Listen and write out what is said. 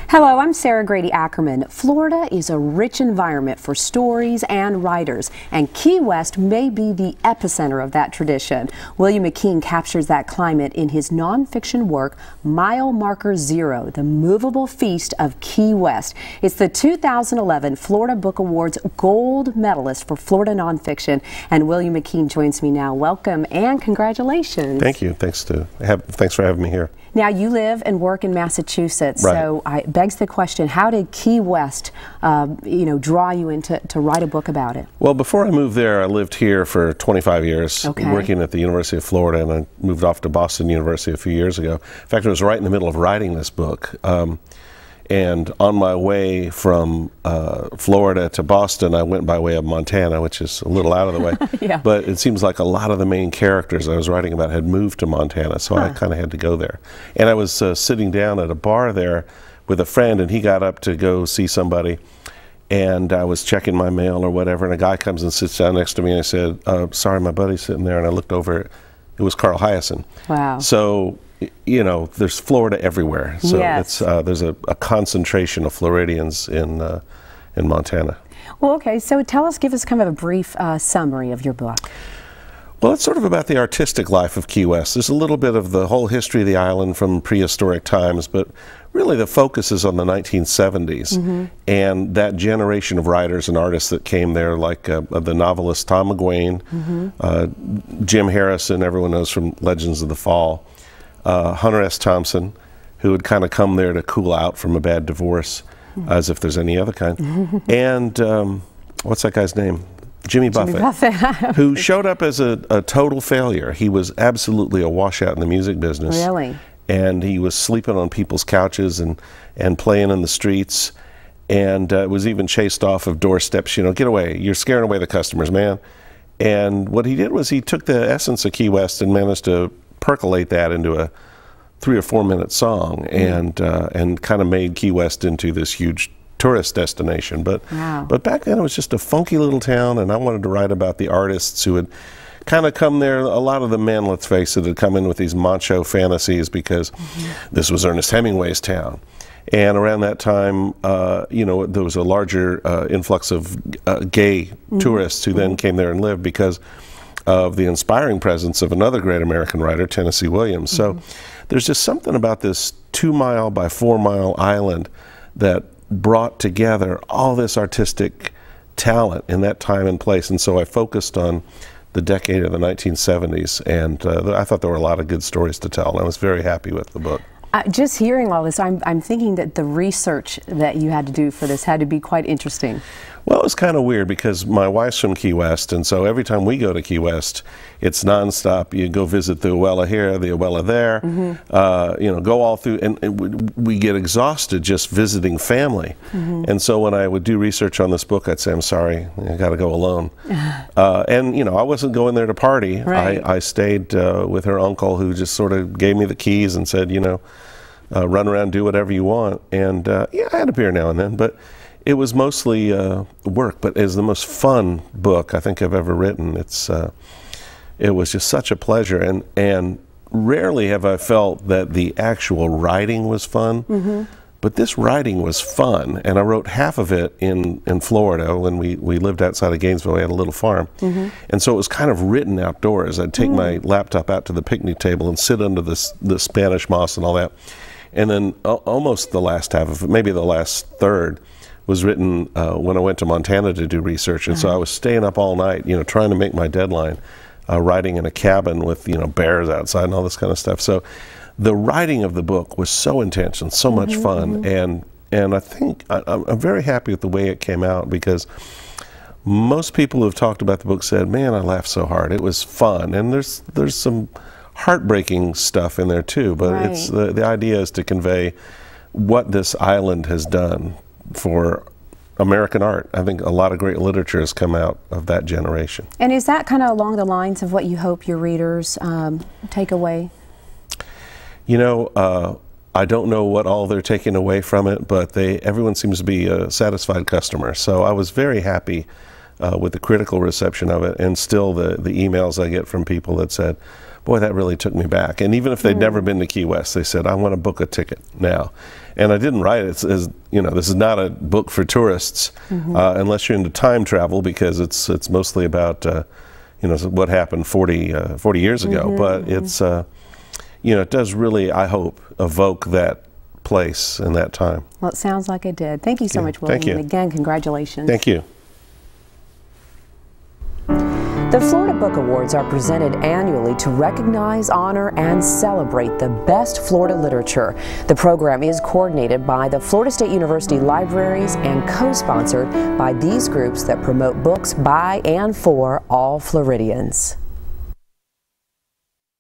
Hello, I'm Sarah Grady Ackerman. Florida is a rich environment for stories and writers, and Key West may be the epicenter of that tradition. William McKeen captures that climate in his nonfiction work, Mile Marker Zero, The Movable Feast of Key West. It's the 2011 Florida Book Awards Gold Medalist for Florida Nonfiction, and William McKeen joins me now. Welcome and congratulations. Thank you. Thanks for having me here. Now, you live and work in Massachusetts, right. So it begs the question, how did Key West, draw you into to write a book about it? Well, before I moved there, I lived here for 25 years, okay. working at the University of Florida, and I moved off to Boston University a few years ago. In fact, I was right in the middle of writing this book. And on my way from Florida to Boston, I went by way of Montana, which is a little out of the way. Yeah. But it seems like a lot of the main characters I was writing about had moved to Montana, so I kind of had to go there. And I was sitting down at a bar there with a friend, and he got up to go see somebody, and I was checking my mail or whatever, and a guy comes and sits down next to me, and I said, sorry, my buddy's sitting there, and I looked over, it was Carl Hiaasen. Wow. So, you know, there's Florida everywhere. So yes. There's a concentration of Floridians in Montana. Well, okay, so give us kind of a brief summary of your book. Well, it's sort of about the artistic life of Key West. There's a little bit of the whole history of the island from prehistoric times, but really the focus is on the 1970s 's and that generation of writers and artists that came there, like the novelist Tom McKeen, Jim Harrison, everyone knows from Legends of the Fall, Hunter S. Thompson, who had kind of come there to cool out from a bad divorce, as if there's any other kind, and what's that guy's name? Jimmy Buffett, who showed up as a total failure. He was absolutely a washout in the music business. Really? And he was sleeping on people's couches and playing in the streets, and was even chased off of doorsteps. You know, get away, you're scaring away the customers, man. And what he did was he took the essence of Key West and managed to percolate that into a 3 or 4 minute song, and kind of made Key West into this huge tourist destination. But back then it was just a funky little town, and I wanted to write about the artists who had kind of come there. A lot of the men, let's face it, had come in with these macho fantasies because this was Ernest Hemingway's town. And around that time, you know, there was a larger influx of gay tourists who then came there and lived because of the inspiring presence of another great American writer, Tennessee Williams. So there's just something about this 2-mile by 4-mile island that brought together all this artistic talent in that time and place. And so I focused on the decade of the 1970s, and I thought there were a lot of good stories to tell, and I was very happy with the book. Just hearing all this, I'm thinking that the research that you had to do for this had to be quite interesting. Well, it was kind of weird because my wife's from Key West, and so every time we go to Key West, it's nonstop. You go visit the Uella here, the Uella there, you know, go all through, and we get exhausted just visiting family. And so when I would do research on this book, I'd say, I'm sorry, I got to go alone. And, you know, I wasn't going there to party. Right. I stayed with her uncle, who just sort of gave me the keys and said, you know, run around, do whatever you want. And, yeah, I had a beer now and then, but it was mostly work, but it's the most fun book I think I've ever written. It was just such a pleasure, and rarely have I felt that the actual writing was fun, but this writing was fun, and I wrote half of it in Florida when we lived outside of Gainesville. We had a little farm, and so it was kind of written outdoors. I'd take my laptop out to the picnic table and sit under the Spanish moss and all that, and then almost the last half of it, maybe the last third, was written when I went to Montana to do research, and so I was staying up all night, you know, trying to make my deadline, writing in a cabin with, you know, bears outside and all this kind of stuff. So the writing of the book was so intense and so much fun, and I think I'm very happy with the way it came out, because most people who have talked about the book said, man, I laughed so hard. It was fun, and there's some heartbreaking stuff in there too, but it's the idea is to convey what this island has done for American art. I think a lot of great literature has come out of that generation. And is that kind of along the lines of what you hope your readers take away? You know, I don't know what all they're taking away from it, but everyone seems to be a satisfied customer. So I was very happy with the critical reception of it, and still the emails I get from people that said, boy, that really took me back. And even if they'd never been to Key West, they said, I want to book a ticket now. And I didn't write it as, you know, this is not a book for tourists unless you're into time travel, because it's mostly about, you know, what happened 40 years ago. But it's, you know, it does really, I hope, evoke that place and that time. Well, it sounds like it did. Thank you so much, William. Thank you. And again, congratulations. Thank you. The Florida Book Awards are presented annually to recognize, honor, and celebrate the best Florida literature. The program is coordinated by the Florida State University Libraries and co-sponsored by these groups that promote books by and for all Floridians.